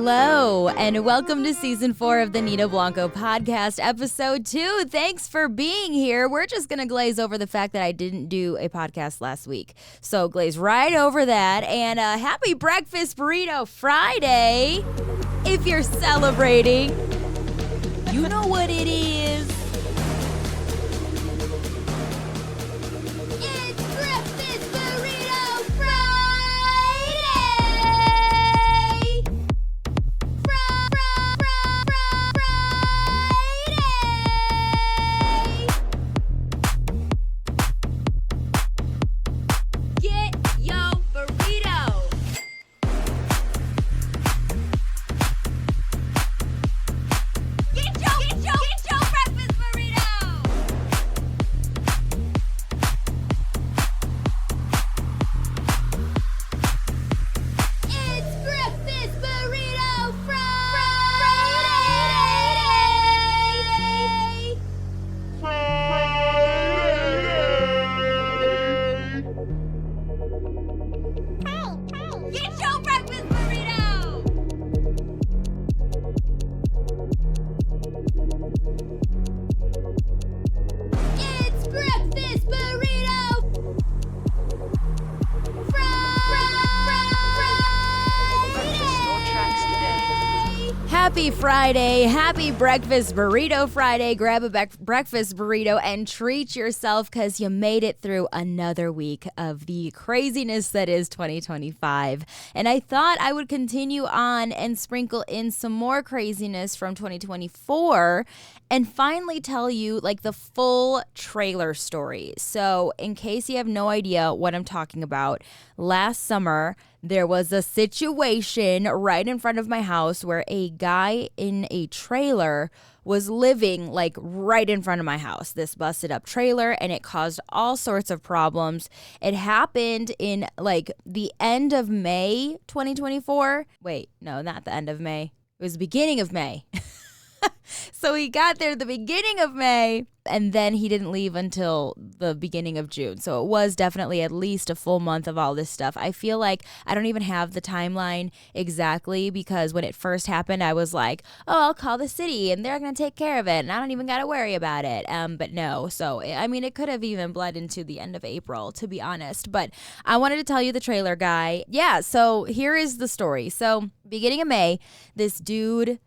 Hello, and welcome to Season 4 of the Nina Blanco Podcast, Episode 2. Thanks for being here. We're just going to glaze over the fact that I didn't do a podcast last week. So glaze right over that, and happy Breakfast Burrito Friday. If you're celebrating, you know what it is. It's Breakfast Burrito Friday! Get your burrito! Get your breakfast burrito! It's Breakfast Burrito Friday! Get your breakfast burrito! It's Breakfast Burrito Friday! Happy Friday, happy Breakfast Burrito Friday. Grab a breakfast burrito and treat yourself because you made it through another week of the craziness that is 2025. And I thought I would continue on and sprinkle in some more craziness from 2024 and finally tell you like the full trailer story. So in case you have no idea what I'm talking about, last summer there was a situation right in front of my house where a guy in a trailer was living like right in front of my house, this busted up trailer, and it caused all sorts of problems. It happened in like the end of May 2024. Wait, no, not the end of May. It was the beginning of May. So he got there at the beginning of May, and then he didn't leave until the beginning of June. So it was definitely at least a full month of all this stuff. I feel like I don't even have the timeline exactly because when it first happened, I was like, oh, I'll call the city and they're going to take care of it. And I don't even got to worry about it. But no. So, I mean, it could have even bled into the end of April, to be honest. But I wanted to tell you the trailer guy. Yeah, so here is the story. So beginning of May, this dude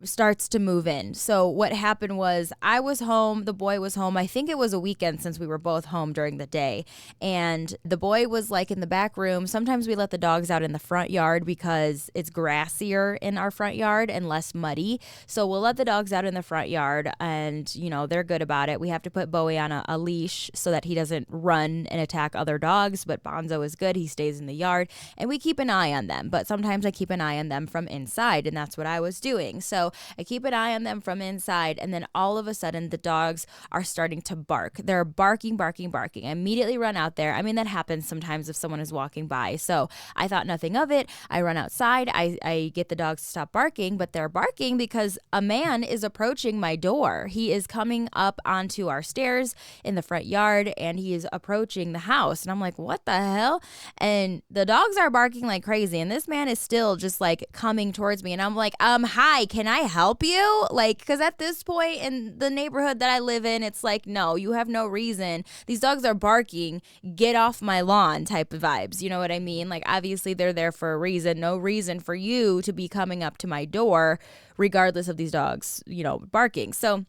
starts to move in. So what happened was I was home, the boy was home. I think it was a weekend since we were both home during the day. And the boy was like in the back room. Sometimes we let the dogs out in the front yard because it's grassier in our front yard and less muddy. So we'll let the dogs out in the front yard and, you know, they're good about it. We have to put Bowie on a leash so that he doesn't run and attack other dogs. But Bonzo is good. He stays in the yard and we keep an eye on them. But sometimes I keep an eye on them from inside, and that's what I was doing. So I keep an eye on them from inside, and then all of a sudden the dogs are starting to bark. They're barking. I immediately run out there. I mean, that happens sometimes if someone is walking by. So I thought nothing of it. I run outside. I get the dogs to stop barking, but they're barking because a man is approaching my door. He is coming up onto our stairs in the front yard, and he is approaching the house. And I'm like, what the hell? And the dogs are barking like crazy, and this man is still just like coming towards me. And I'm like, hi, can I help you? Like, because at this point in the neighborhood that I live in, it's like, no, you have no reason. These dogs are barking. Get off my lawn type of vibes. You know what I mean? Like, obviously they're there for a reason. No reason for you to be coming up to my door, regardless of these dogs, you know, barking. So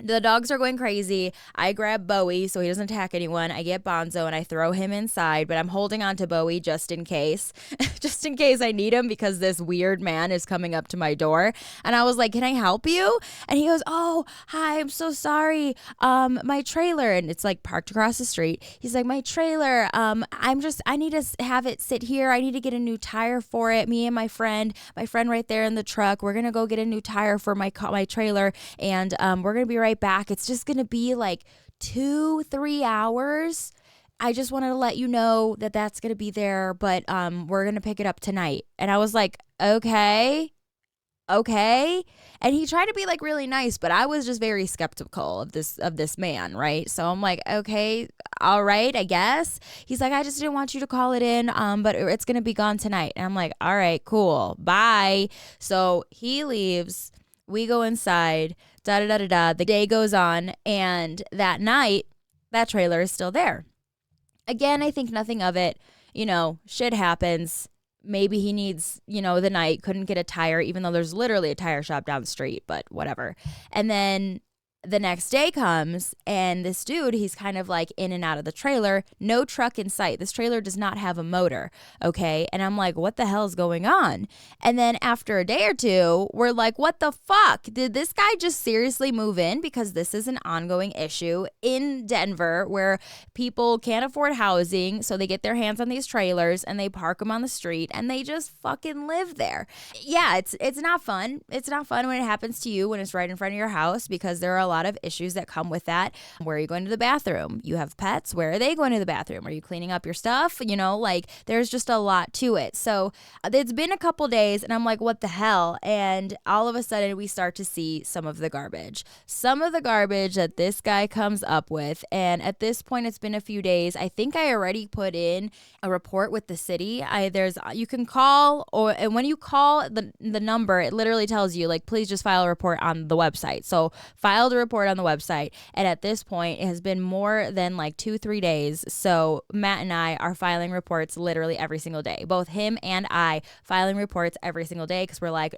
the dogs are going crazy. I grab Bowie so he doesn't attack anyone. I get Bonzo and I throw him inside, but I'm holding on to Bowie just in case. Just in case I need him because this weird man is coming up to my door. And I was like, can I help you? And he goes, oh, hi, I'm so sorry. My trailer, and it's like parked across the street. He's like, my trailer, I need to have it sit here. I need to get a new tire for it. Me and my friend right there in the truck, we're going to go get a new tire for my trailer. And we're going to be right back. It's just going to be like 2-3 hours. I just wanted to let you know that that's going to be there, but we're going to pick it up tonight. And I was like, okay. And he tried to be like really nice, but I was just very skeptical of this man, right? So I'm like, okay, all right, I guess. He's like, I just didn't want you to call it in, but it's going to be gone tonight. And I'm like, all right, cool. Bye. So he leaves. We go inside. Da da da da da. The day goes on. And that night, that trailer is still there. Again, I think nothing of it. Shit happens. Maybe he needs, the night, couldn't get a tire, even though there's literally a tire shop down the street, but whatever. And then the next day comes, and this dude, he's kind of like in and out of the trailer, no truck in sight. This trailer does not have a motor, okay? And I'm like, what the hell is going on? And then after a day or two, we're like, what the fuck? Did this guy just seriously move in? Because this is an ongoing issue in Denver where people can't afford housing, so they get their hands on these trailers and they park them on the street and they just fucking live there. Yeah, it's not fun. It's not fun when it happens to you, when it's right in front of your house, because there are a lot of issues that come with that. Where are you going to the bathroom? You have pets. Where are they going to the bathroom? Are you cleaning up your stuff? There's just a lot to it. So it's been a couple days and I'm like, what the hell? And all of a sudden we start to see some of the garbage that this guy comes up with. And at this point, it's been a few days. I think I already put in a report with the city. You can call, and when you call the number, it literally tells you, like, please just file a report on the website. So filed a report on the website. And at this point, it has been more than like 2-3 days. So Matt and I are filing reports literally every single day. Both him and I filing reports every single day because we're like,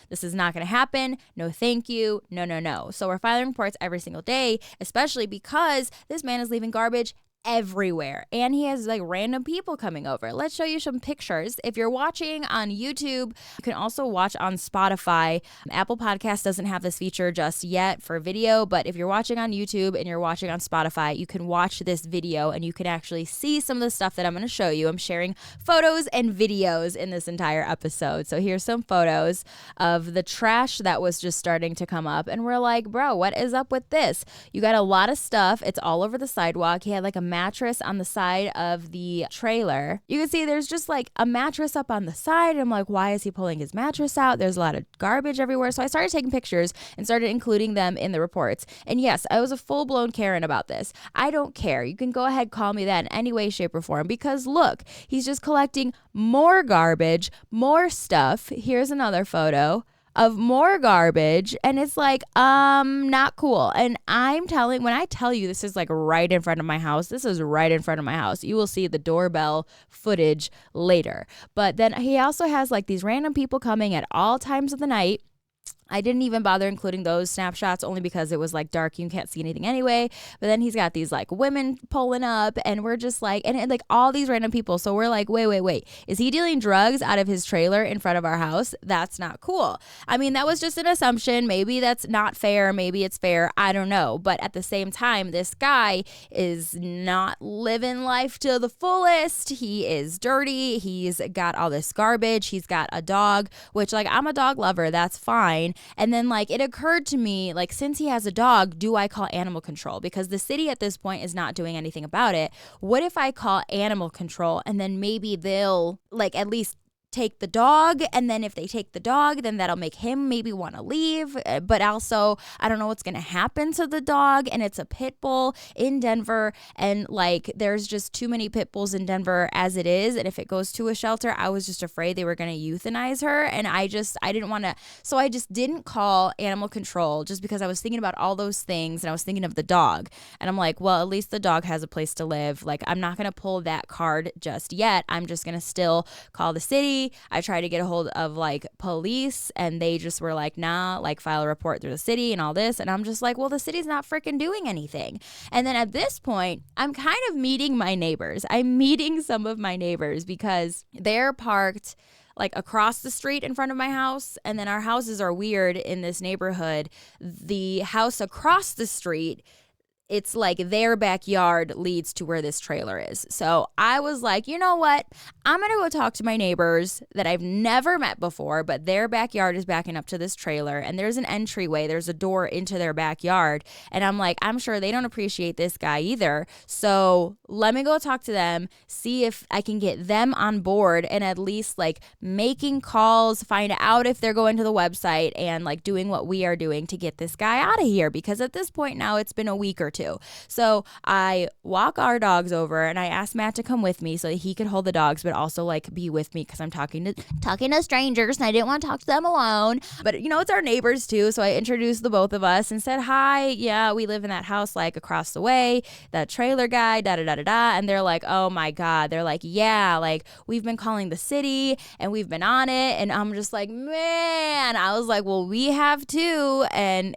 this is not going to happen. No, thank you. No. So we're filing reports every single day, especially because this man is leaving garbage everywhere, and he has like random people coming over. Let's show you some pictures. If you're watching on YouTube, you can also watch on Spotify. Apple Podcast doesn't have this feature just yet for video, but if you're watching on YouTube and you're watching on Spotify, you can watch this video and you can actually see some of the stuff that I'm going to show you. I'm sharing photos and videos in this entire episode. So here's some photos of the trash that was just starting to come up, and we're like, bro, what is up with this? You got a lot of stuff. It's all over the sidewalk. He had like a mattress on the side of the trailer. You can see there's just like a mattress up on the side. I'm like, why is he pulling his mattress out? There's a lot of garbage everywhere. So I started taking pictures and started including them in the reports. And yes, I was a full-blown Karen about this. I don't care. You can go ahead, call me that in any way, shape, or form, because look, he's just collecting more garbage, more stuff. Here's another photo of more garbage, and it's like, not cool. And when I tell you this is like right in front of my house, this is right in front of my house. You will see the doorbell footage later. But then he also has like these random people coming at all times of the night. I didn't even bother including those snapshots only because it was like dark. You can't see anything anyway. But then he's got these like women pulling up, and we're just like, and like all these random people. So we're like, wait. Is he dealing drugs out of his trailer in front of our house? That's not cool. I mean, that was just an assumption. Maybe that's not fair. Maybe it's fair. I don't know. But at the same time, this guy is not living life to the fullest. He is dirty. He's got all this garbage. He's got a dog, which like I'm a dog lover. That's fine. And then like it occurred to me, like, since he has a dog, do I call animal control? Because the city at this point is not doing anything about it. What if I call animal control, and then maybe they'll like at least take the dog, and then if they take the dog, then that'll make him maybe want to leave. But also, I don't know what's going to happen to the dog, and it's a pit bull in Denver, and like there's just too many pit bulls in Denver as it is, and if it goes to a shelter, I was just afraid they were going to euthanize her, and I didn't want to, so I just didn't call animal control, just because I was thinking about all those things, and I was thinking of the dog, and I'm like, well, at least the dog has a place to live. Like, I'm not going to pull that card just yet. I'm just going to still call the city. I tried to get a hold of like police, and they just were like, nah, like file a report through the city and all this. And I'm just like, well, the city's not freaking doing anything. And then at this point, I'm kind of meeting my neighbors. I'm meeting some of my neighbors because they're parked like across the street in front of my house. And then our houses are weird in this neighborhood. The house across the street, it's like their backyard leads to where this trailer is. So I was like, you know what? I'm going to go talk to my neighbors that I've never met before, but their backyard is backing up to this trailer, and there's an entryway. There's a door into their backyard. And I'm like, I'm sure they don't appreciate this guy either. So let me go talk to them, see if I can get them on board, and at least like making calls, find out if they're going to the website and like doing what we are doing to get this guy out of here. Because at this point now, it's been a week or two. So I walk our dogs over and I asked Matt to come with me so that he could hold the dogs, but also like be with me because I'm talking to strangers and I didn't want to talk to them alone. But it's our neighbors too. So I introduced the both of us and said, hi, yeah, we live in that house like across the way, that trailer guy, da da da da da. And they're like, oh my God. They're like, yeah, like we've been calling the city and we've been on it. And I'm just like, man, I was like, well, we have too. And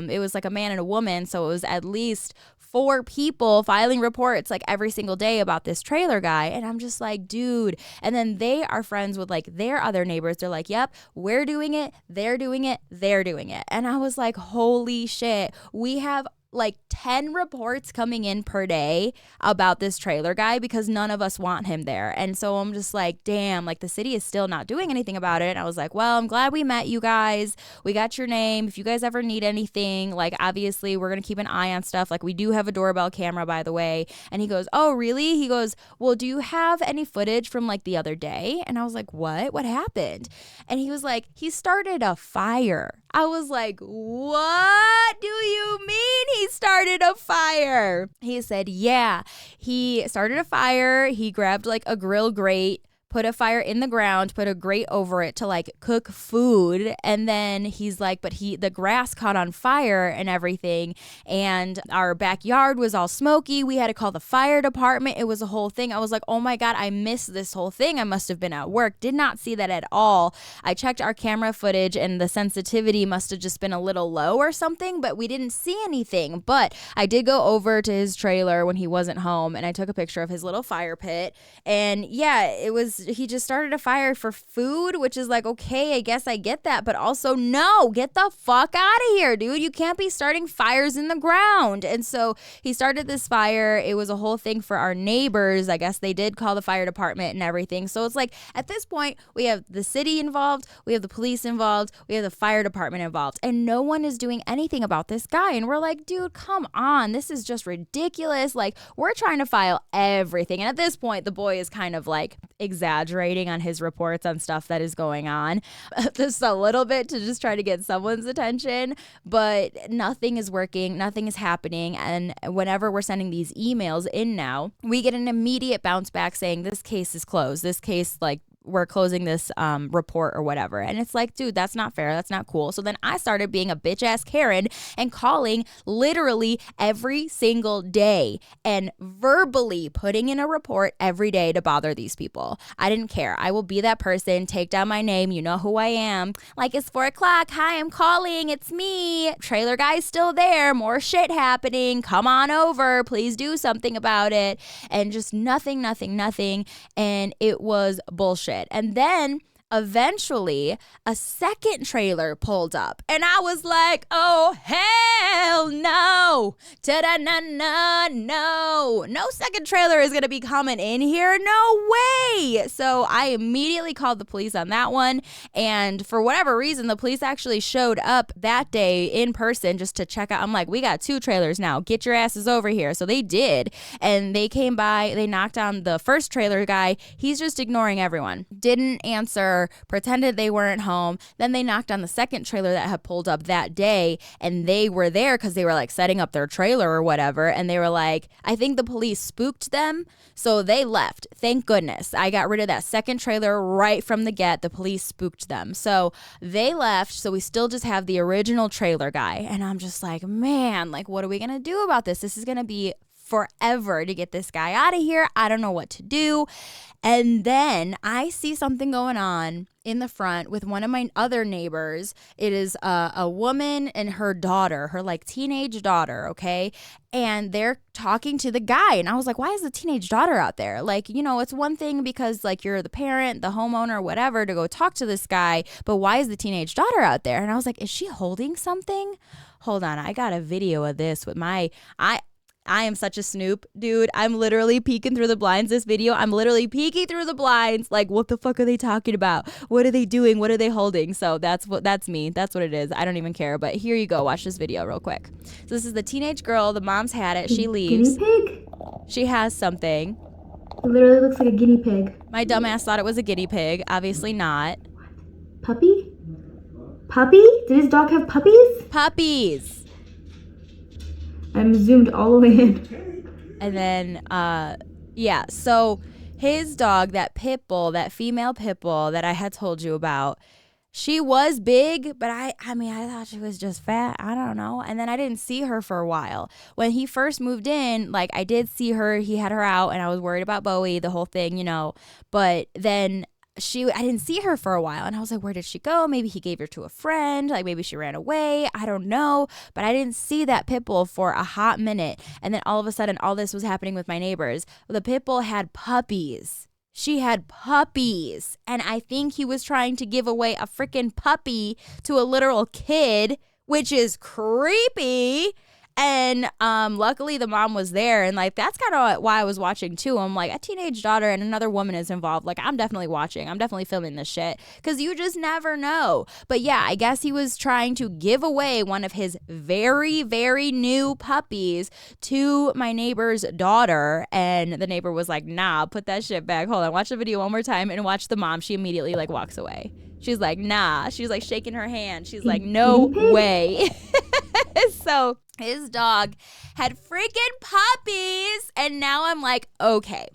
it was like a man and a woman. So it was at least 4 people filing reports like every single day about this trailer guy. And I'm just like, dude. And then they are friends with like their other neighbors. They're like, yep, we're doing it. They're doing it. They're doing it. And I was like, holy shit. We have like 10 reports coming in per day about this trailer guy because none of us want him there. And so I'm just like, damn, like the city is still not doing anything about it. And I was like, well, I'm glad we met you guys. We got your name. If you guys ever need anything, like obviously we're going to keep an eye on stuff. Like we do have a doorbell camera, by the way. And he goes, oh, really? He goes, well, do you have any footage from like the other day? And I was like, what happened? And he was like, he started a fire. I was like, what do you mean he started a fire? He said, yeah, he started a fire. He grabbed like a grill grate, put a fire in the ground, put a grate over it to like cook food. And then he's like, but the grass caught on fire and everything. And our backyard was all smoky. We had to call the fire department. It was a whole thing. I was like, oh my God, I missed this whole thing. I must have been at work. Did not see that at all. I checked our camera footage and the sensitivity must have just been a little low or something, but we didn't see anything. But I did go over to his trailer when he wasn't home and I took a picture of his little fire pit. And yeah, he just started a fire for food, which is like, okay, I guess I get that. But also, no, get the fuck out of here, dude. You can't be starting fires in the ground. And so he started this fire. It was a whole thing for our neighbors. I guess they did call the fire department and everything. So it's like, at this point, we have the city involved. We have the police involved. We have the fire department involved. And no one is doing anything about this guy. And we're like, dude, come on. This is just ridiculous. Like, we're trying to file everything. And at this point, the boy is kind of like exaggerating on his reports on stuff that is going on just a little bit to just try to get someone's attention, but nothing is working, nothing is happening. And whenever we're sending these emails in now, we get an immediate bounce back saying this case is closed, this case, like, we're closing this report or whatever. And it's like, dude, that's not fair. That's not cool. So then I started being a bitch ass Karen and calling literally every single day and verbally putting in a report every day to bother these people. I didn't care. I will be that person. Take down my name. You know who I am. Like, it's 4 o'clock. Hi, I'm calling. It's me. Trailer guy's still there. More shit happening. Come on over. Please do something about it. And just nothing. And it was bullshit. And then eventually a second trailer pulled up and I was like, oh hell no, no second trailer is gonna be coming in here, no way. So I immediately called the police on that one, and for whatever reason the police actually showed up that day in person just to check out. I'm like, we got 2 trailers now, get your asses over here. So they did, and they came by, they knocked on the first trailer guy. He's just ignoring everyone, didn't answer, pretended they weren't home. Then they knocked on the second trailer that had pulled up that day, and they were there because they were like setting up their trailer or whatever. And they were like, I think the police spooked them, so they left. Thank goodness. I got rid of that second trailer right from the get. The police spooked them. So they left. So we still just have the original trailer guy. And I'm just like, man, like, what are we going to do about this? This is going to be forever to get this guy out of here. I don't know what to do. And then I see something going on in the front with one of my other neighbors. It is a woman and her daughter, her like teenage daughter, okay? And they're talking to the guy. And I was like, why is the teenage daughter out there? Like, you know, it's one thing because like you're the parent, the homeowner, whatever, to go talk to this guy. But why is the teenage daughter out there? And I was like, is she holding something? Hold on. I got a video of this with I am such a snoop, dude. I'm literally peeking through the blinds this video. I'm literally peeking through the blinds. Like, what the fuck are they talking about? What are they doing? What are they holding? So that's me. That's what it is. I don't even care. But here you go. Watch this video real quick. So this is the teenage girl. The mom's had it. She leaves. Guinea pig? She has something. It literally looks like a guinea pig. My dumbass thought it was a guinea pig. Obviously not. Puppy? Puppy? Did his dog have puppies? Puppies. I'm zoomed all the way in. And then, yeah, so his dog, that pit bull, that female pit bull that I had told you about, she was big, but I mean, I thought she was just fat. I don't know. And then I didn't see her for a while. When he first moved in, like I did see her, he had her out, and I was worried about Bowie, the whole thing, But then I didn't see her for a while, and I was like, where did she go? Maybe he gave her to a friend, like maybe she ran away. I don't know. But I didn't see that pit bull for a hot minute. And then all of a sudden, all this was happening with my neighbors. The pit bull had puppies. She had puppies, and I think he was trying to give away a freaking puppy to a literal kid, which is creepy. And luckily the mom was there, and like that's kind of why I was watching too. I'm like, a teenage daughter and another woman is involved. Like I'm definitely watching. I'm definitely filming this shit because you just never know. But yeah, I guess he was trying to give away one of his very, very new puppies to my neighbor's daughter, and the neighbor was like, nah, put that shit back. Hold on, watch the video one more time and watch the mom. She immediately like walks away. She's like, nah. She's like shaking her hand. She's like, no way. So his dog had freaking puppies. And now I'm like, okay.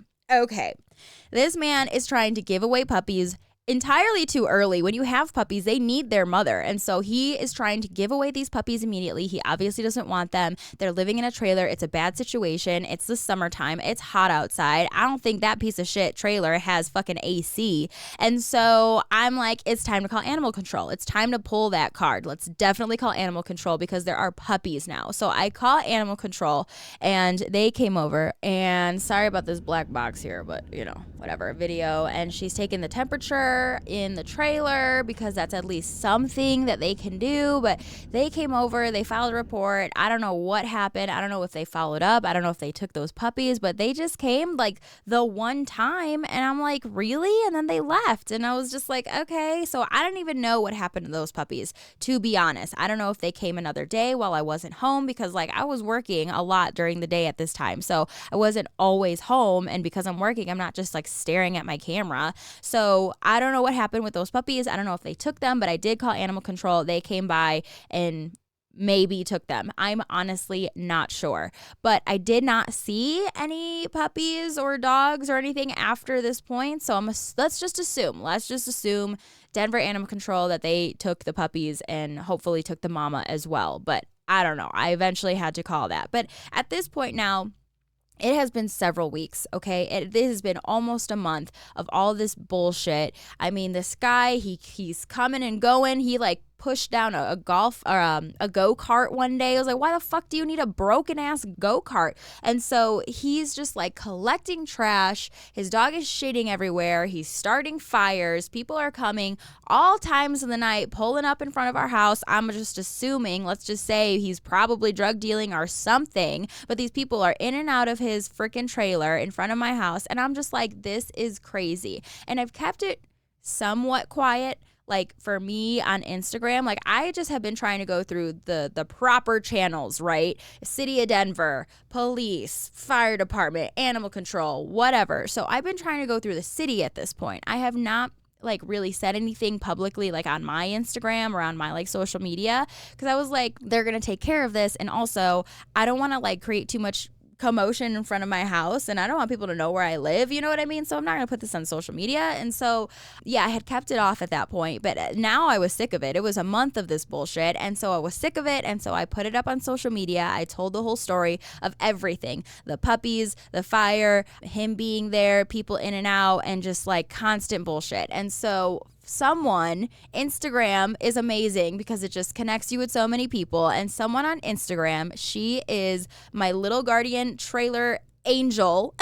This man is trying to give away puppies entirely too early. When you have puppies, they need their mother. And so he is trying to give away these puppies immediately. He obviously doesn't want them. They're living in a trailer. It's a bad situation. It's the summertime. It's hot outside. I don't think that piece of shit trailer has fucking AC. And so I'm like, it's time to call animal control. It's time to pull that card. Let's definitely call animal control because there are puppies now. So I call animal control and they came over, and sorry about this black box here, but whatever, video. And she's taking the temperature in the trailer because that's at least something that they can do. But they came over, they filed a report. I don't know what happened. I don't know if they followed up. I don't know if they took those puppies, but they just came like the one time, and I'm like, really? And then they left, and I was just like, okay. So I don't even know what happened to those puppies, to be honest. I don't know if they came another day while I wasn't home, because like I was working a lot during the day at this time, so I wasn't always home, and because I'm working, I'm not just like staring at my camera. So I don't know what happened with those puppies. I don't know if they took them, but I did call animal control. They came by and maybe took them. I'm honestly not sure, but I did not see any puppies or dogs or anything after this point. So let's just assume Denver Animal Control that they took the puppies and hopefully took the mama as well. But I don't know. I eventually had to call that. But at this point now, it has been several weeks, okay? This has been almost a month of all this bullshit. I mean, this guy, he's coming and going. He like pushed down a go-kart one day. I was like, why the fuck do you need a broken ass go-kart? And so he's just like collecting trash. His dog is shitting everywhere. He's starting fires. People are coming all times of the night, pulling up in front of our house. I'm just assuming, let's just say he's probably drug dealing or something, but these people are in and out of his freaking trailer in front of my house. And I'm just like, this is crazy. And I've kept it somewhat quiet. Like for me on Instagram, like I just have been trying to go through the proper channels, right? City of Denver, police, fire department, animal control, whatever. So I've been trying to go through the city at this point. I have not like really said anything publicly like on my Instagram or on my like social media, because I was like, they're gonna take care of this, and also I don't want to like create too much commotion in front of my house, and I don't want people to know where I live, you know what I mean? So I'm not gonna put this on social media. And so yeah, I had kept it off at that point, but now I was sick of it. It was a month of this bullshit, and so I was sick of it, and so I put it up on social media. I told the whole story of everything: the puppies, the fire, him being there, people in and out, and just like constant bullshit. And so Instagram is amazing because it just connects you with so many people. And someone on Instagram, she is my little guardian trailer angel.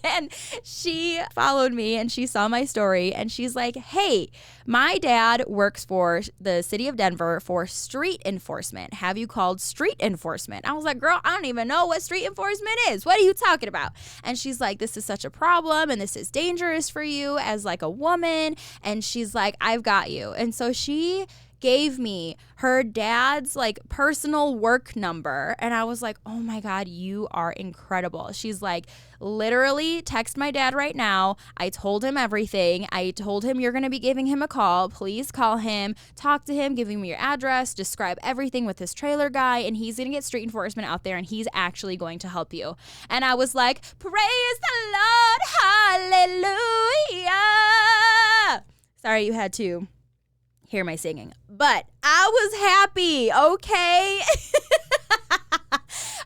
And she followed me and she saw my story and she's like, hey, my dad works for the city of Denver for street enforcement. Have you called street enforcement? I was like, girl, I don't even know what street enforcement is. What are you talking about? And she's like, this is such a problem and this is dangerous for you as like a woman. And she's like, I've got you. And so she gave me her dad's like personal work number. And I was like, oh my God, you are incredible. She's like, literally text my dad right now. I told him everything. I told him you're going to be giving him a call. Please call him, talk to him, give him your address, describe everything with this trailer guy, and he's going to get street enforcement out there and he's actually going to help you. And I was like, praise the Lord, hallelujah. Sorry you had to hear my singing, but I was happy, okay?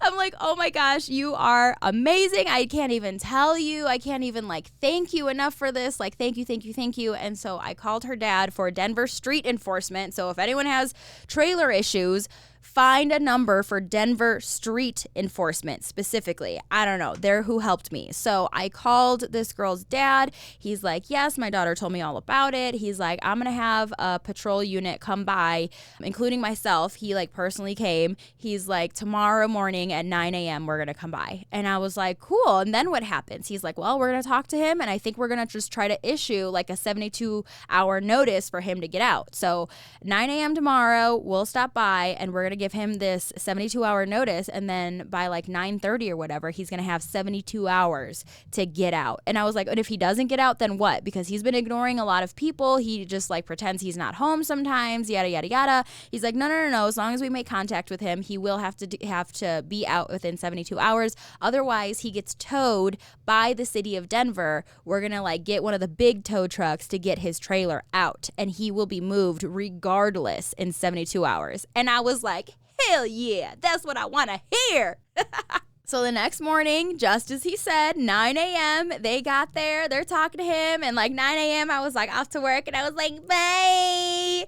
I'm like, oh my gosh, you are amazing. I can't even tell you. I can't even like thank you enough for this. Like, thank you, thank you, thank you. And so I called her dad for Denver street enforcement. So if anyone has trailer issues, find a number for Denver street enforcement specifically. I don't know. They're who helped me. So I called this girl's dad. He's like, yes, my daughter told me all about it. He's like, I'm going to have a patrol unit come by, including myself. He like personally came. He's like, tomorrow morning at 9 a.m. we're going to come by. And I was like, cool. And then what happens? He's like, well, we're going to talk to him. And I think we're going to just try to issue like a 72-hour notice for him to get out. So 9 a.m. tomorrow, we'll stop by and we're going to give him this 72-hour notice, and then by like 9:30 or whatever, he's going to have 72 hours to get out. And I was like, and if he doesn't get out, then what? Because he's been ignoring a lot of people. He just like pretends he's not home sometimes, yada, yada, yada. He's like, no. As long as we make contact with him, he will have to be out within 72 hours. Otherwise, he gets towed by the city of Denver. We're going to like get one of the big tow trucks to get his trailer out, and he will be moved regardless in 72 hours. And I was like, hell yeah, that's what I want to hear. So the next morning, just as he said, 9 a.m., they got there, they're talking to him, and like 9 a.m., I was like off to work, and I was like, bye.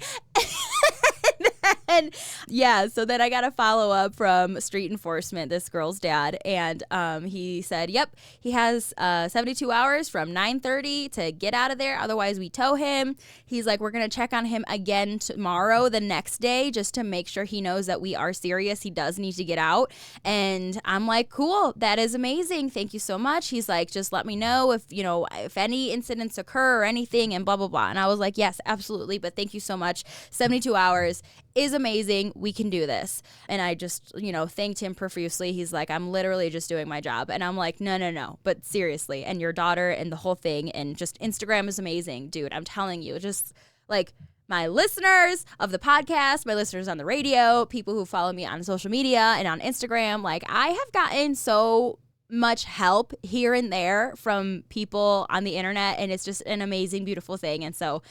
And yeah, so then I got a follow-up from street enforcement, this girl's dad, and he said, yep, he has 72 hours from 9:30 to get out of there, otherwise we tow him. He's like, we're going to check on him again tomorrow, the next day, just to make sure he knows that we are serious. He does need to get out. And I'm like, cool, that is amazing. Thank you so much. He's like, just let me know if any incidents occur or anything and blah, blah, blah. And I was like, yes, absolutely. But thank you so much. 72 hours is amazing. We can do this. And I just, thanked him profusely. He's like, I'm literally just doing my job. And I'm like, no, but seriously. And your daughter and the whole thing and just Instagram is amazing, dude. I'm telling you, just like my listeners of the podcast, my listeners on the radio, people who follow me on social media and on Instagram, like I have gotten so much help here and there from people on the internet, and it's just an amazing, beautiful thing. And so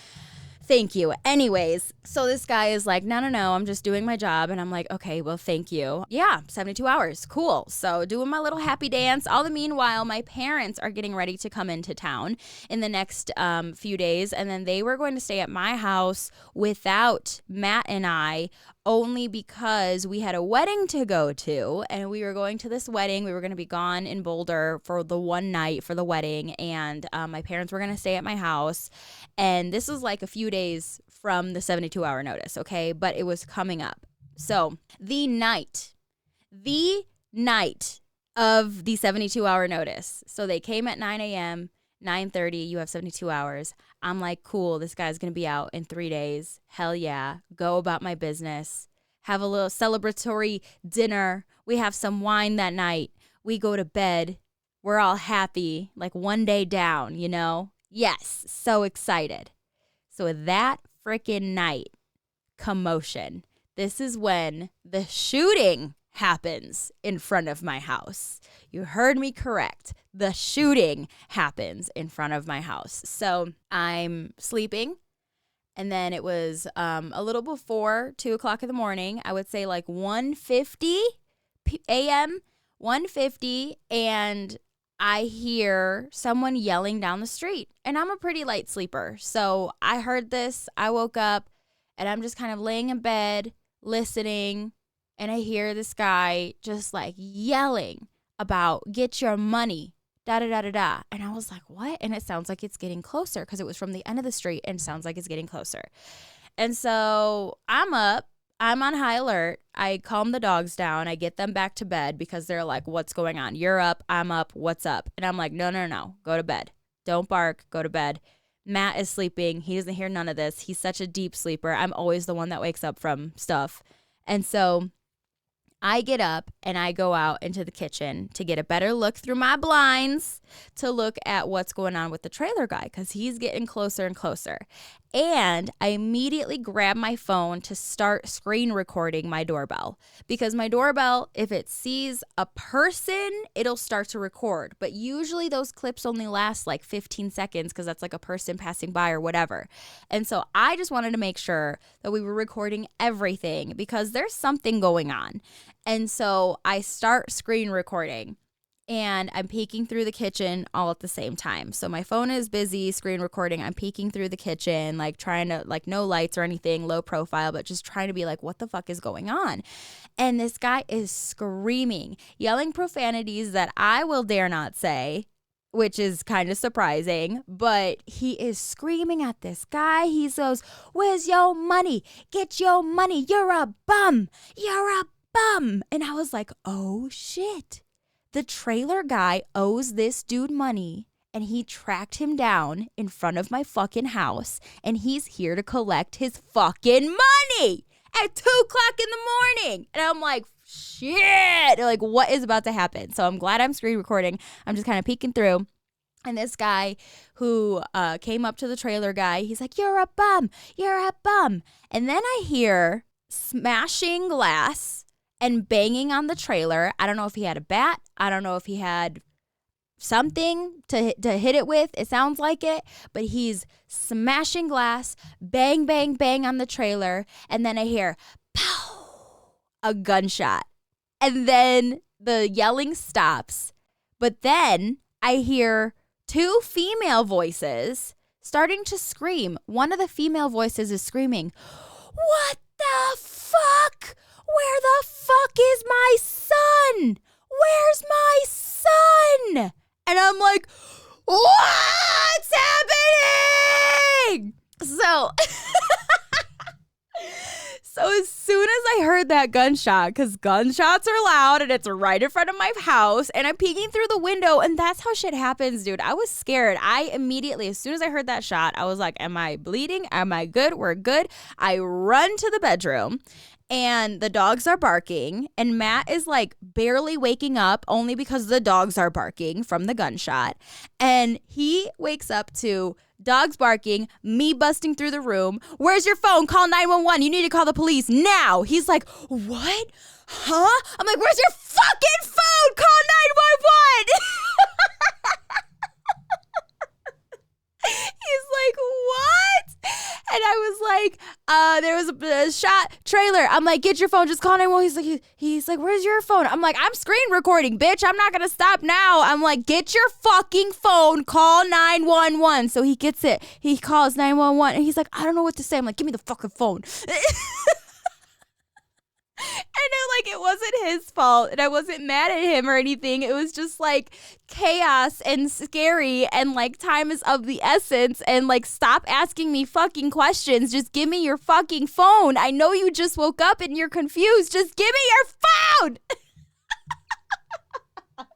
thank you. Anyways, so this guy is like, no, I'm just doing my job. And I'm like, okay, well, thank you. Yeah, 72 hours. Cool. So doing my little happy dance. All the meanwhile, my parents are getting ready to come into town in the next few days. And then they were going to stay at my house without Matt and I, only because we had a wedding to go to. And we were going to this wedding. We were going to be gone in Boulder for the one night for the wedding. And my parents were going to stay at my house. And this was like a few days from the 72-hour notice, okay? But it was coming up. So the night of the 72-hour notice. So they came at 9 a.m., 9:30, you have 72 hours. I'm like, cool, this guy's going to be out in 3 days. Hell yeah. Go about my business. Have a little celebratory dinner. We have some wine that night. We go to bed. We're all happy, like one day down, Yes, so excited. So that freaking night, commotion. This is when the shooting happens in front of my house. You heard me correct. The shooting happens in front of my house. So I'm sleeping, and then it was a little before 2 o'clock in the morning. I would say like 1:50 a.m., 1:50, and I hear someone yelling down the street, and I'm a pretty light sleeper. So I heard this, I woke up, and I'm just kind of laying in bed, listening, and I hear this guy just like yelling about get your money, da-da-da-da-da. And I was like, what? And it sounds like it's getting closer because it was from the end of the street and sounds like it's getting closer. And so I'm up. I'm on high alert. I calm the dogs down. I get them back to bed because they're like, what's going on? You're up. I'm up. What's up? And I'm like, no. Go to bed. Don't bark. Go to bed. Matt is sleeping. He doesn't hear none of this. He's such a deep sleeper. I'm always the one that wakes up from stuff. And so I get up and I go out into the kitchen to get a better look through my blinds to look at what's going on with the trailer guy because he's getting closer and closer. And I immediately grab my phone to start screen recording my doorbell because my doorbell, if it sees a person, it'll start to record. But usually those clips only last like 15 seconds because that's like a person passing by or whatever. And so I just wanted to make sure that we were recording everything because there's something going on. And so I start screen recording. And I'm peeking through the kitchen all at the same time. So my phone is busy screen recording. I'm peeking through the kitchen, like trying to, like no lights or anything, low profile, but just trying to be like, what the fuck is going on? And this guy is screaming, yelling profanities that I will dare not say, which is kind of surprising, but he is screaming at this guy. He goes, where's your money? Get your money. You're a bum. You're a bum. And I was like, oh shit. The trailer guy owes this dude money and he tracked him down in front of my fucking house and he's here to collect his fucking money at 2:00 in the morning. And I'm like, shit, like what is about to happen? So I'm glad I'm screen recording. I'm just kind of peeking through. And this guy who came up to the trailer guy, he's like, you're a bum. You're a bum. And then I hear smashing glass and banging on the trailer. I don't know if he had a bat. I don't know if he had something to hit it with. It sounds like it. But he's smashing glass, bang, bang, bang on the trailer. And then I hear, pow, a gunshot. And then the yelling stops. But then I hear 2 female voices starting to scream. One of the female voices is screaming, what the fuck? Where the fuck is my son? Where's my son? And I'm like, what's happening? So as soon as I heard that gunshot, because gunshots are loud and it's right in front of my house, and I'm peeking through the window, and that's how shit happens, dude. I was scared. I immediately, as soon as I heard that shot, I was like, am I bleeding? Am I good? We're good. I run to the bedroom. And the dogs are barking, and Matt is like barely waking up only because the dogs are barking from the gunshot. And he wakes up to dogs barking, me busting through the room. Where's your phone? Call 911. You need to call the police now. He's like, what? Huh? I'm like, where's your fucking phone? Call 911. He's like, what? And I was like, there was a shot trailer. I'm like, get your phone, just call 911. He's like, where's your phone? I'm like, I'm screen recording, bitch. I'm not gonna stop now. I'm like, get your fucking phone, call 911. So he gets it. He calls 911 and he's like, I don't know what to say. I'm like, give me the fucking phone. And it wasn't his fault and I wasn't mad at him or anything. It was just like chaos and scary and like time is of the essence and like stop asking me fucking questions. Just give me your fucking phone. I know you just woke up and you're confused. Just give me your phone.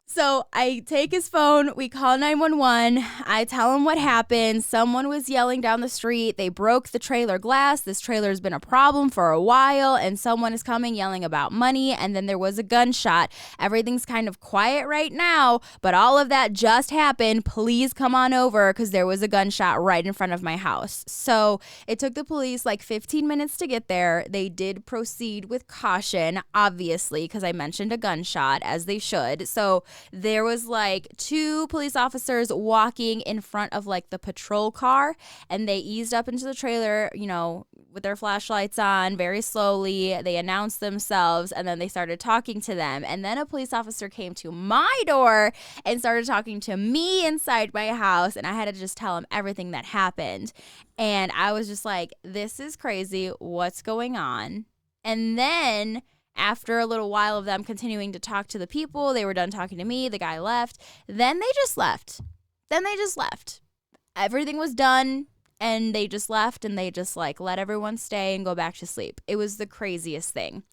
So I take his phone, we call 911, I tell him what happened. Someone was yelling down the street. They broke the trailer glass. This trailer's been a problem for a while, and someone is coming yelling about money, and then there was a gunshot. Everything's kind of quiet right now, but all of that just happened. Please come on over because there was a gunshot right in front of my house. So it took the police like 15 minutes to get there. They did proceed with caution, obviously, because I mentioned a gunshot, as they should. So there was like 2 police officers walking in front of like the patrol car, and they eased up into the trailer, you know, with their flashlights on very slowly. They announced themselves and then they started talking to them. And then a police officer came to my door and started talking to me inside my house. And I had to just tell him everything that happened. And I was just like, this is crazy. What's going on? And then after a little while of them continuing to talk to the people, they were done talking to me. The guy left. Then they just left. Everything was done. And they just left and they just like let everyone stay and go back to sleep. It was the craziest thing.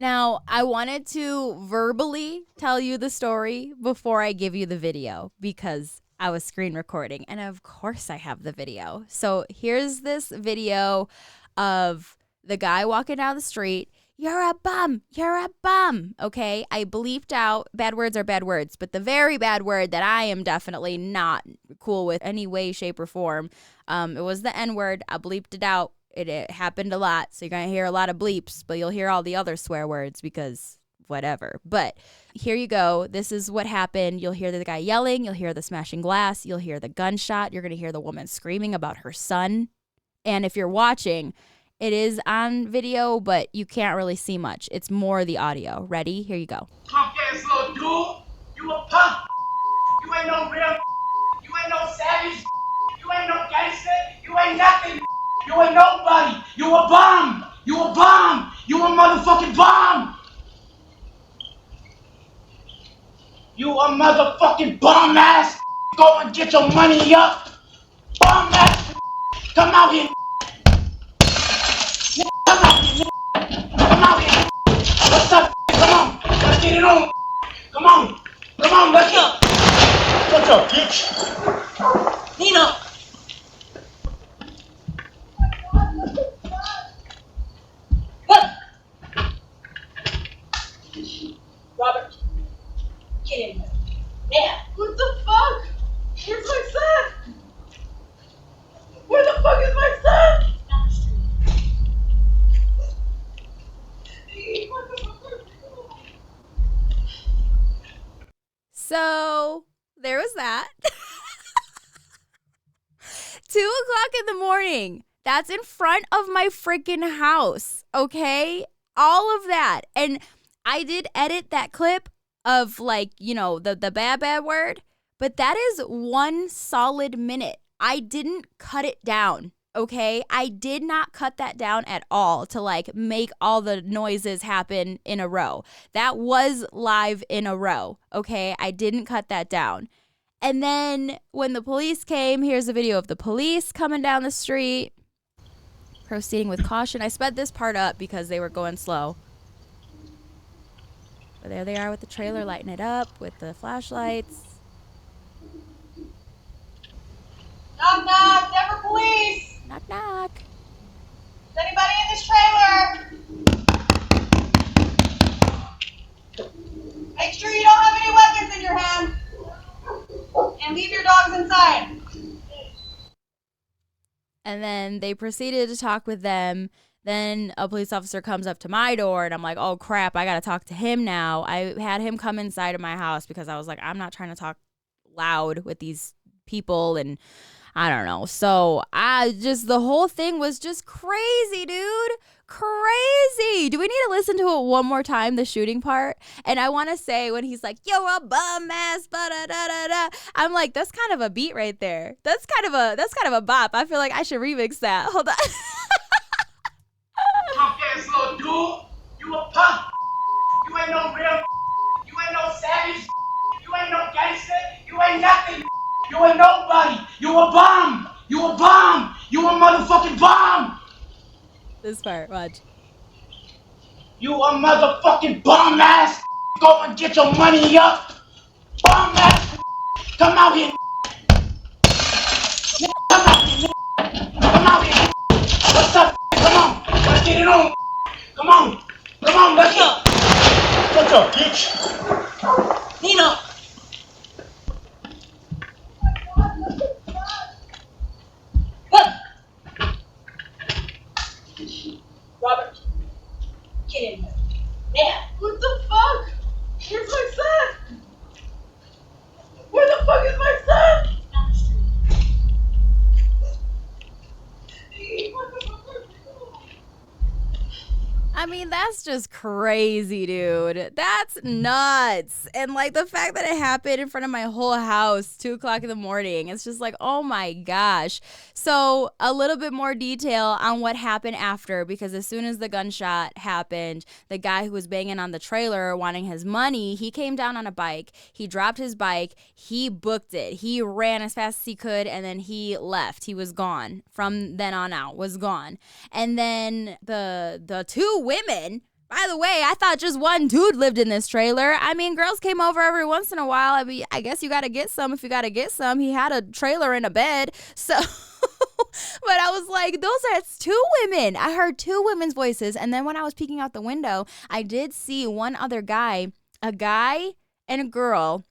Now, I wanted to verbally tell you the story before I give you the video because I was screen recording. And of course I have the video. So here's this video of the guy walking down the street. You're a bum. You're a bum. Okay. I bleeped out bad words are bad words, but the very bad word that I am definitely not cool with any way, shape, or form. It was the N word. I bleeped it out. It happened a lot. So you're going to hear a lot of bleeps, but you'll hear all the other swear words because whatever. But here you go. This is what happened. You'll hear the guy yelling. You'll hear the smashing glass. You'll hear the gunshot. You're going to hear the woman screaming about her son. And if you're watching, it is on video, but you can't really see much. It's more the audio. Ready? Here you go. Punk ass little dude. You a punk. You ain't no real. You ain't no savage. You ain't no gangster. You ain't nothing. You ain't nobody. You a bum. You a bum. You a motherfucking bum. You a motherfucking bum ass. Go and get your money up. Bum ass. Come out here. Come out here. Come out here. What's up? Come on. Let's get it on. Come on. Come on. Let's go. What's up, bitch? Nina. What? Robert. Get in here. Yeah. What the fuck? Where's my son? Where the fuck is my son? Down the street. So there was that. 2:00 in the morning. That's in front of my freaking house. Okay. All of that. And I did edit that clip of the bad word, but that is 1 solid minute. I didn't cut it down. Okay. I did not cut that down at all to make all the noises happen in a row. That was live in a row. Okay. I didn't cut that down. And then when the police came, here's a video of the police coming down the street, proceeding with caution. I sped this part up because they were going slow. But there they are with the trailer, lighting it up with the flashlights. Knock, knock, Denver police. Knock, knock. Is anybody in this trailer? Make sure you don't have any weapons in your hand. And leave your dogs inside. And then they proceeded to talk with them. Then a police officer comes up to my door, and I'm like, oh, crap, I got to talk to him now. I had him come inside of my house because I was like, I'm not trying to talk loud with these people, and I don't know. So the whole thing was just crazy, dude. Crazy. Do we need to listen to it one more time, the shooting part? And I want to say when he's like, you're a bum ass, ba-da-da-da-da. I'm like, that's kind of a beat right there. That's kind of a bop. I feel like I should remix that. Hold on. Punk ass little dude. You a punk. You ain't no real. You ain't no savage. You ain't no gangster. You ain't nothing. You ain't nobody. You a bum. You a bum. You a motherfucking bum. This part, watch. You a motherfucking bum ass. Go and get your money up. Bum ass. Come out here. Come out here. Come out here. What's up? Come on. Let's get it on. Come on. Come on. Let's go. What's up, bitch? Nina. What? Robert. Get in here. Yeah. What the fuck? Where's my son? Where the fuck is my son? Down the street. I mean, that's just crazy, dude. That's nuts. And the fact that it happened in front of my whole house, 2:00 in the morning, it's just like, oh my gosh. So a little bit more detail on what happened after, because as soon as the gunshot happened, the guy who was banging on the trailer wanting his money, he came down on a bike. He dropped his bike. He booked it. He ran as fast as he could, and then he left. He was gone. From then on out, was gone. And then the two women By the way, I thought just one dude lived in this trailer. I mean, girls came over every once in a while. I mean, I guess you got to get some if you got to get some. He had a trailer and a bed. So, but I was like, that's two women. I heard two women's voices. And then when I was peeking out the window, I did see one other guy, a guy and a girl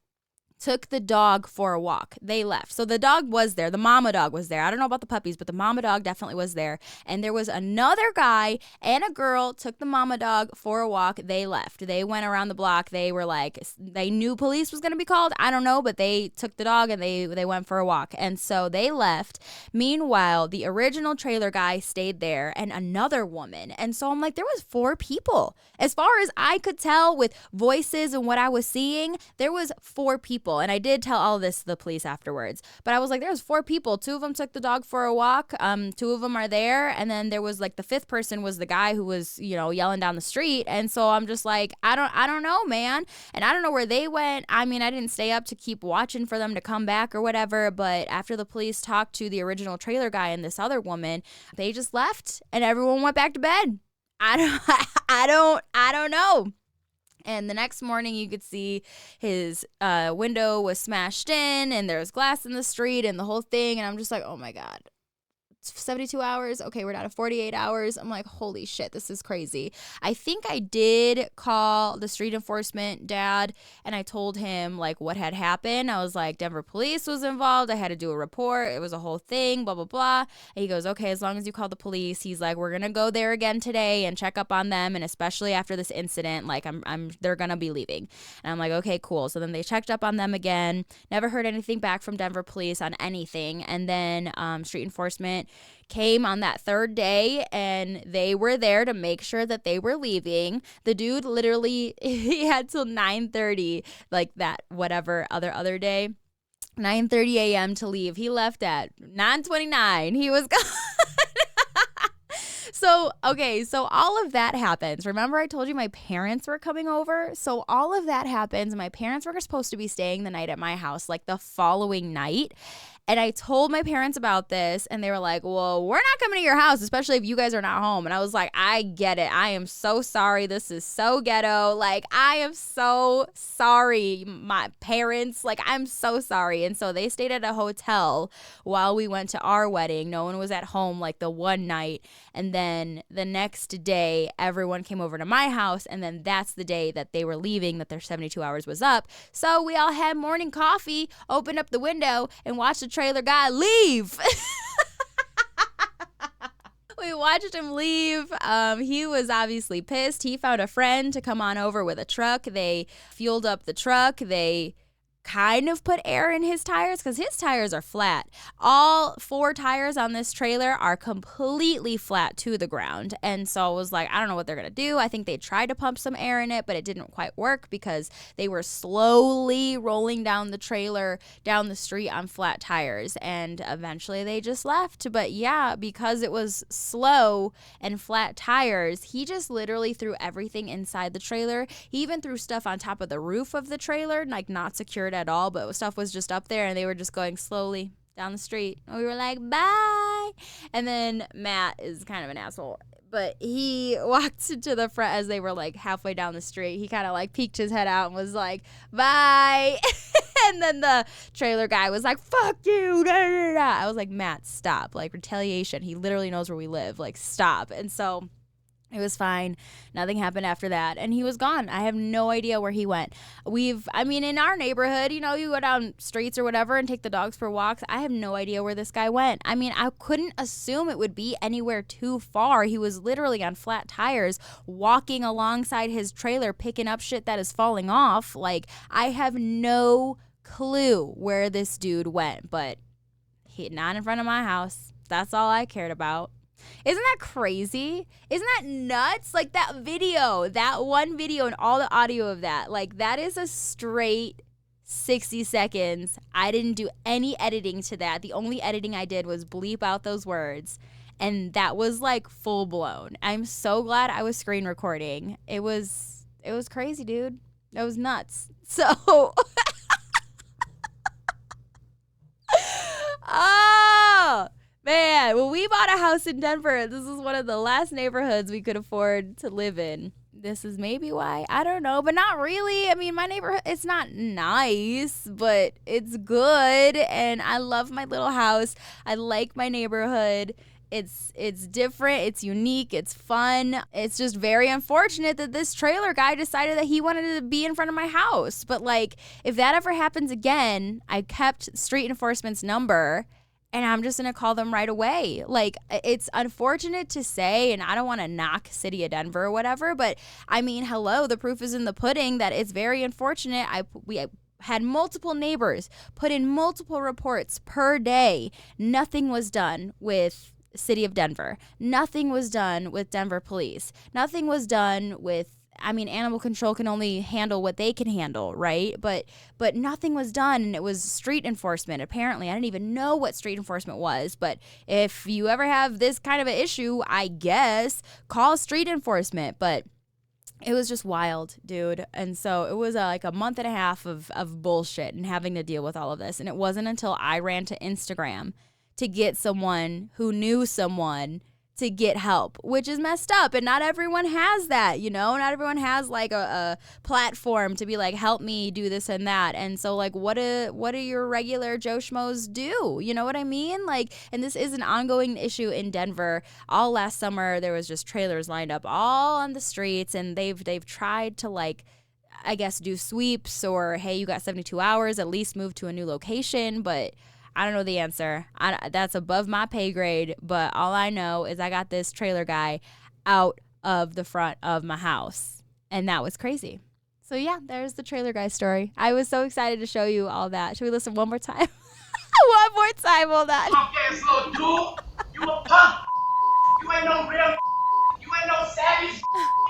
took the dog for a walk. They left. So the dog was there. The mama dog was there. I don't know about the puppies, but the mama dog definitely was there. And there was another guy and a girl took the mama dog for a walk. They left. They went around the block. They were like, they knew police was going to be called. I don't know, but they took the dog and they went for a walk. And so they left. Meanwhile, the original trailer guy stayed there and another woman. And so I'm like, there was 4 people. As far as I could tell with voices and what I was seeing, there was 4 people. And I did tell all of this to the police afterwards. But I was like, there was 4 people. 2 of them took the dog for a walk. 2 of them are there. And then there was like the 5th person was the guy who was, yelling down the street. And so I'm just like, I don't know, man. And I don't know where they went. I mean, I didn't stay up to keep watching for them to come back or whatever. But after the police talked to the original trailer guy and this other woman, they just left and everyone went back to bed. I don't know. And the next morning you could see his window was smashed in and there was glass in the street and the whole thing. And I'm just like, oh my God. 72 hours. Okay, we're down to 48 hours. I'm like, holy shit, this is crazy. I think I did call the street enforcement dad and I told him like what had happened. I was like, Denver police was involved. I had to do a report. It was a whole thing, blah, blah, blah. And he goes, okay, as long as you call the police. He's like, we're going to go there again today and check up on them. And especially after this incident, like they're going to be leaving. And I'm like, okay, cool. So then they checked up on them again. Never heard anything back from Denver police on anything. And then street enforcement came on that 3rd day and they were there to make sure that they were leaving. The dude literally, he had till 9:30, like that whatever other day, 9:30 a.m. to leave. He left at 9:29. He was gone. So all of that happens. Remember I told you my parents were coming over? So all of that happens. My parents were supposed to be staying the night at my house like the following night. And I told my parents about this and they were like, well, we're not coming to your house, especially if you guys are not home. And I was like, I get it. I am so sorry. This is so ghetto. Like, I am so sorry, my parents. Like, I'm so sorry. And so they stayed at a hotel while we went to our wedding. No one was at home like the one night. And then the next day, everyone came over to my house. And then that's the day that they were leaving, that their 72 hours was up. So we all had morning coffee, opened up the window, and watched the trailer guy leave. We watched him leave. He was obviously pissed. He found a friend to come on over with a truck. They fueled up the truck. They kind of put air in his tires because his tires are flat. All 4 tires on this trailer are completely flat to the ground. And so I was like, I don't know what they're going to do. I think they tried to pump some air in it, but it didn't quite work because they were slowly rolling down the trailer down the street on flat tires. And eventually they just left. But yeah, because it was slow and flat tires, he just literally threw everything inside the trailer. He even threw stuff on top of the roof of the trailer, like not secured at all, but stuff was just up there and they were just going slowly down the street. And we were like, bye. And then Matt is kind of an asshole, but he walked to the front as they were like halfway down the street. He kind of like peeked his head out and was like, bye. And then the trailer guy was like, fuck you. Da, da, da. I was like, Matt, stop. Like, retaliation. He literally knows where we live. Like, stop. And so it was fine. Nothing happened after that. And he was gone. I have no idea where he went. In our neighborhood, you go down streets or whatever and take the dogs for walks. I have no idea where this guy went. I mean, I couldn't assume it would be anywhere too far. He was literally on flat tires, walking alongside his trailer, picking up shit that is falling off. Like, I have no clue where this dude went, but he not in front of my house. That's all I cared about. Isn't that crazy? Isn't that nuts? Like that one video and all the audio of that, like that is a straight 60 seconds. I didn't do any editing to that. The only editing I did was bleep out those words. And that was like full blown. I'm so glad I was screen recording. It was crazy, dude. It was nuts. So oh man, when we bought a house in Denver, this is one of the last neighborhoods we could afford to live in. this is maybe why. I don't know, but not really. I mean, my neighborhood, it's not nice, but it's good. And I love my little house. I like my neighborhood. It's different, it's unique, it's fun. It's just very unfortunate that this trailer guy decided that he wanted to be in front of my house. But like, if that ever happens again, I kept street enforcement's number and I'm just gonna call them right away. Like, it's unfortunate to say, and I don't want to knock City of Denver or whatever, but I mean, hello, the proof is in the pudding that it's very unfortunate. We had multiple neighbors put in multiple reports per day. Nothing was done with City of Denver. Nothing was done with Denver police. Nothing was done with, I mean, animal control can only handle what they can handle, right? But nothing was done, and it was street enforcement. Apparently, I didn't even know what street enforcement was, but if you ever have this kind of an issue, I guess, call street enforcement. But it was just wild, dude. And so it was like a month and a half of bullshit and having to deal with all of this. And it wasn't until I ran to Instagram to get someone who knew someone to get help, which is messed up. And not everyone has that, you know? Not everyone has like a platform to be like, help me do this and that. And so like, what do your regular Joe Schmoes do? You know what I mean? Like, and this is an ongoing issue in Denver. All last summer, there was just trailers lined up all on the streets, and they've tried to like, I guess, do sweeps or, hey, you got 72 hours, at least move to a new location. But I don't know the answer. That's above my pay grade, but all I know is I got this trailer guy out of the front of my house, and that was crazy. So yeah, there's the trailer guy story. I was so excited to show you all that. Should we listen one more time? One more time, hold on. Punk ass little dude. You a punk. You ain't no real. You ain't no savage.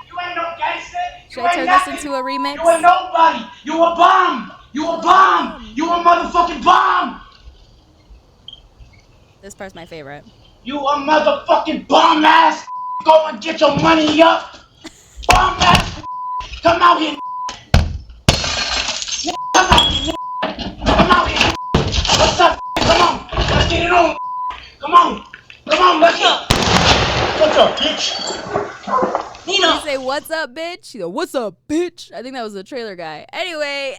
You ain't no gangster. Should I turn this into a remix? You ain't nobody. You a bum. You a bum. You a motherfucking bum. This part's my favorite. You a motherfucking bum ass. Go and get your money up. Bum ass. Come out here. Come out here. Come out here. What's up? Come on. Let's get it on. Come on. Come on. Let's go. What's up, bitch? Nina. You say, what's up, bitch? You go, what's up, bitch? I think that was the trailer guy. Anyway.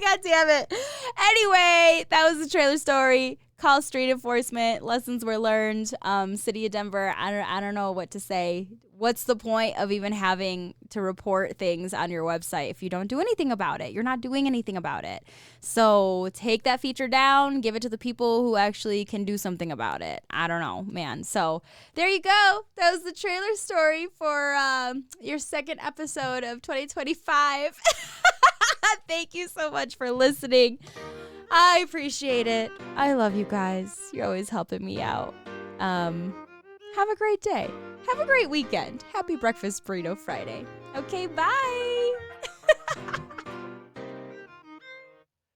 God damn it. Anyway, that was the trailer story. Call street enforcement. Lessons were learned. City of Denver, I don't know what to say. What's the point of even having to report things on your website if you don't do anything about it? You're not doing anything about it. So take that feature down, give it to the people who actually can do something about it. I don't know, man. So there you go. That was the trailer story for your second episode of 2025. Thank you so much for listening. I appreciate it. I love you guys. You're always helping me out. Have a great day. Have a great weekend. Happy Breakfast Burrito Friday. Okay, bye.